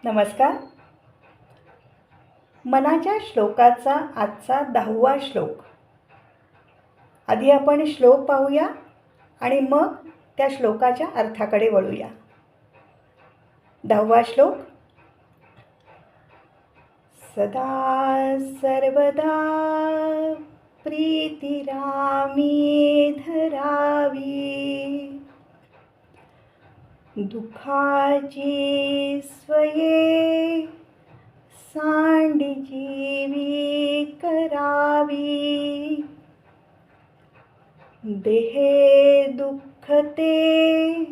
नमस्कार. मनाच्या श्लोकाचा आजचा 10वा श्लोक. आधी आपण श्लोक पाहूया आणि मग त्या श्लोकाच्या अर्थाकडे वळूया. 10वा श्लोक. सदा सर्वदा प्रीतिरामी धरावी, दुःखाची स्वये सांडजीवी करावी, देहे दुःखते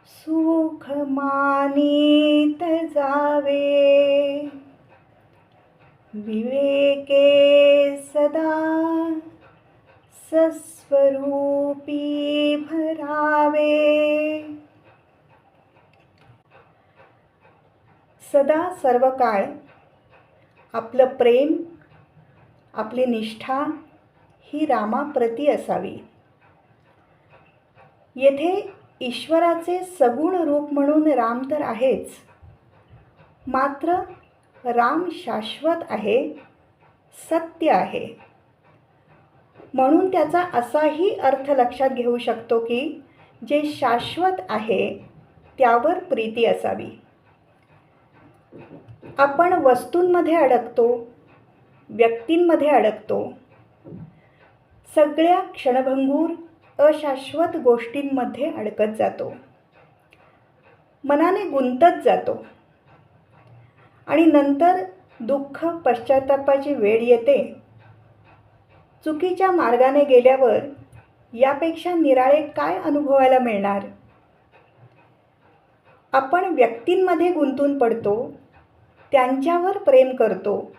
सुख मानित जावे, विवेके सदा सस्वरूपी भरावे. सदा सर्व काळ आपलं प्रेम, आपली निष्ठा ही रामाप्रती असावी. येथे ईश्वराचे सगुण रूप म्हणून राम तर आहेच, मात्र राम शाश्वत आहे, सत्य आहे. म्हणून त्याचा असाही अर्थ लक्षात घेऊ शकतो की जे शाश्वत आहे त्यावर प्रीती असावी. आपण वस्तूंमध्ये अडकतो, व्यक्तींमध्ये अडकतो, सगळ्या क्षणभंगूर अशाश्वत गोष्टींमध्ये अडकत जातो, मनाने गुंतत जातो आणि नंतर दुःख पश्चात्तापाची वेळ येते. चुकीच्या मार्गाने गेल्यावर यापेक्षा निराळे काय अनुभवायला मिळणार. आपण व्यक्तींमध्ये गुंतून पडतो, त्यांच्यावर प्रेम करतो.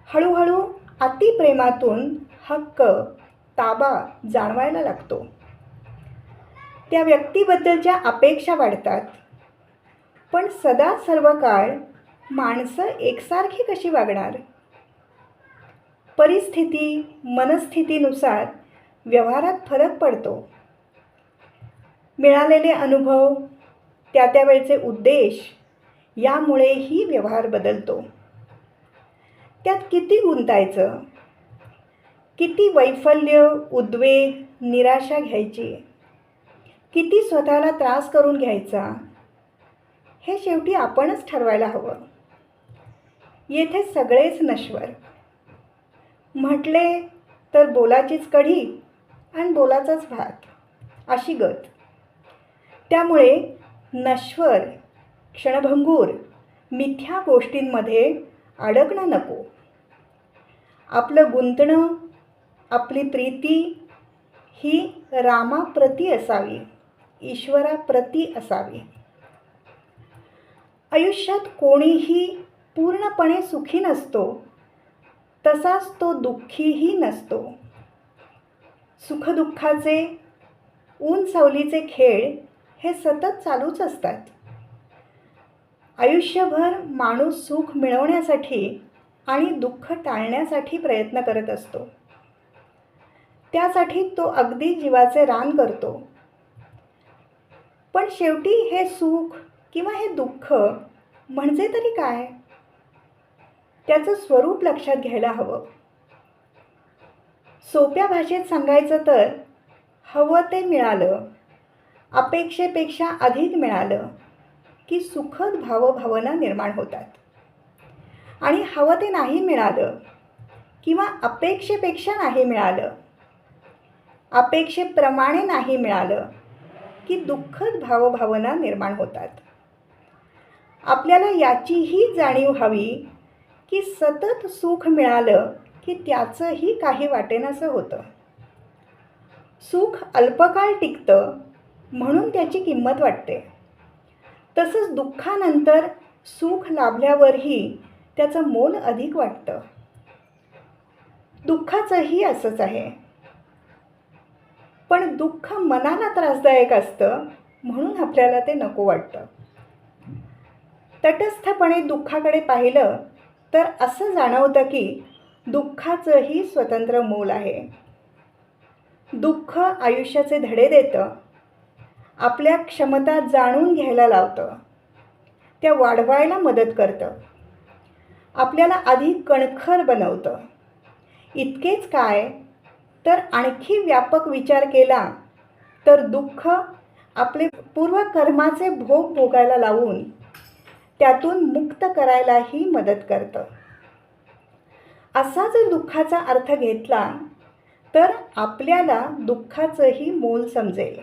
हळूहळू अतिप्रेमातून हक्क, ताबा जाणवायला लागतो. त्या व्यक्तीबद्दलच्या अपेक्षा वाढतात. पण सदा सर्व काळ माणसं एकसारखी कशी वागणार. परिस्थिती, मनस्थितीनुसार व्यवहारात फरक पडतो. मिळालेले अनुभव, त्या वेळचे उद्देश यामुळेही व्यवहार बदलतो. त्यात किती गुंतायचं, किती वैफल्य, उद्वेग, निराशा घ्यायची, किती स्वतःला त्रास करून घ्यायचा, हे शेवटी आपणच ठरवायला हवं. येथे सगळेच नश्वर. म्हटले तर बोलाचीच कढी आणि बोलाचाच भात अशी गत. त्यामुळे नश्वर, क्षणभंगूर, मिथ्या गोष्टींमध्ये अडकणं नको. आपलं गुंतणं, आपली प्रीती ही रामाप्रती असावी, ईश्वराप्रती असावी. आयुष्यात कोणीही पूर्णपणे सुखी नसतो, तसाच तो दुःखीही नसतो. सुखदुःखाचे, ऊन सावलीचे खेळ हे सतत चालूच असतात. आयुष्यभर माणूस सुख मिळवण्यासाठी आणि दुःख टाळण्यासाठी प्रयत्न करत असतो. त्यासाठी तो अगदी जीवाचे रान करतो. पण शेवटी हे सुख किंवा हे दुःख म्हणजे तरी काय, त्याचं स्वरूप लक्षात घ्यायला हवं. सोप्या भाषेत सांगायचं तर हवं ते मिळालं, अपेक्षेपेक्षा अधिक मिळालं की सुखद भावभावना निर्माण होतात. आणि हवं ते नाही मिळालं किंवा अपेक्षेपेक्षा नाही मिळालं, अपेक्षेप्रमाणे नाही मिळालं की दुःखद भावभावना निर्माण होतात. आपल्याला याचीही जाणीव हवी की सतत सुख मिळालं की त्याचंही काही वाटेनासं होतं. सुख अल्पकाळ टिकतं म्हणून त्याची किंमत वाटते. तसंच दुःखानंतर सुख लाभल्यावरही त्याचं मोल अधिक वाटतं. दुःखाचंही असंच आहे. पण दुःख मनाला त्रासदायक असतं म्हणून आपल्याला ते नको वाटतं. तटस्थपणे दुःखाकडे पाहिलं तर असं जाणवतं की दुःखाचंही स्वतंत्र मोल आहे. दुःख आयुष्याचे धडे देतं, आपल्या क्षमता जाणून घ्यायला लावतं, त्या वाढवायला मदत करतं, आपल्याला अधिक कणखर बनवतं. इतकेच काय, तर आणखी व्यापक विचार केला तर दुःख आपले पूर्वकर्माचे भोग भोगायला लावून त्यातून मुक्त करायलाही मदत करतं. असा जर दुःखाचा अर्थ घेतला तर आपल्याला दुःखाचंही मोल समजेल.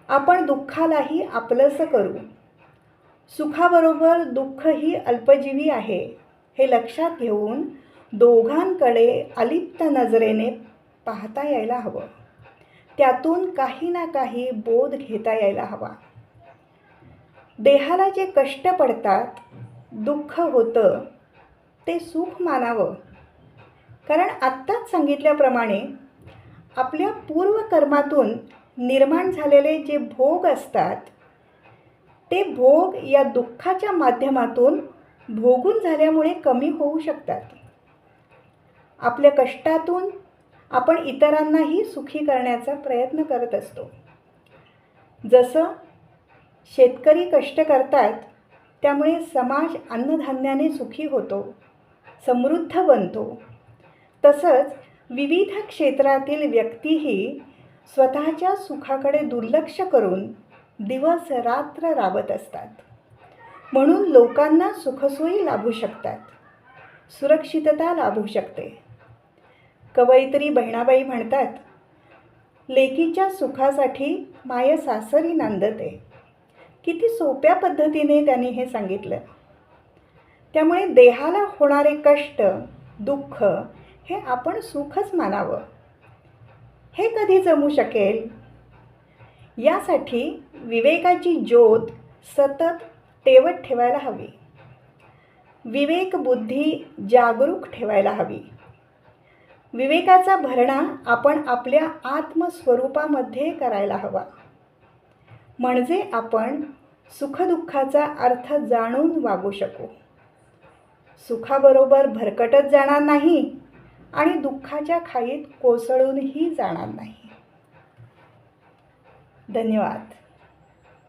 आपण दुःखालाही आपलंसं करू. सुखाबरोबर दुःखही अल्पजीवी आहे हे लक्षात घेऊन दोघांकडे अलिप्त नजरेने पाहता यायला हवं. त्यातून काही ना काही बोध घेता यायला हवा. देहाला जे कष्ट पडतात, दुःख होतं, ते सुख मानावं. कारण आत्ताच सांगितल्याप्रमाणे आपल्या पूर्वकर्मातून निर्माण झालेले जे भोग असतात, ते भोग या दुःखाच्या माध्यमातून भोगून झाल्यामुळे कमी होऊ शकतात. आपल्या कष्टातून आपण इतरांनाही सुखी करण्याचा प्रयत्न करत असतो. जसं शेतकरी कष्ट करतात, त्यामुळे समाज अन्नधान्याने सुखी होतो, समृद्ध बनतो. तसंच विविध क्षेत्रातील व्यक्तीही स्वतःच्या सुखाकडे दुर्लक्ष करून दिवस रात्र राबत असतात. म्हणून लोकांना सुखसोयी लाभू शकतात, सुरक्षितता लाभू शकते. कवयित्री बहिणाबाई म्हणतात, लेकीच्या सुखासाठी माय सासरी नांदते. किती सोप्या पद्धतीने त्यांनी हे सांगितलं. त्यामुळे देहाला होणारे कष्ट, दुःख हे आपण सुखच मानावं. हे कधी जमू शकेल? यासाठी विवेकाची ज्योत सतत तेवत ठेवायला हवी. विवेक बुद्धी जागरूक ठेवायला हवी. विवेकाचा भरणा आपण आपल्या आत्मस्वरूपामध्ये करायला हवा. म्हणजे आपण सुखदुःखाचा अर्थ जाणून वागू शकू. सुखाबरोबर भरकटत जाणार नाही आणि दुःखाच्या खाईत कोसळूनही जाणार नाही. धन्यवाद.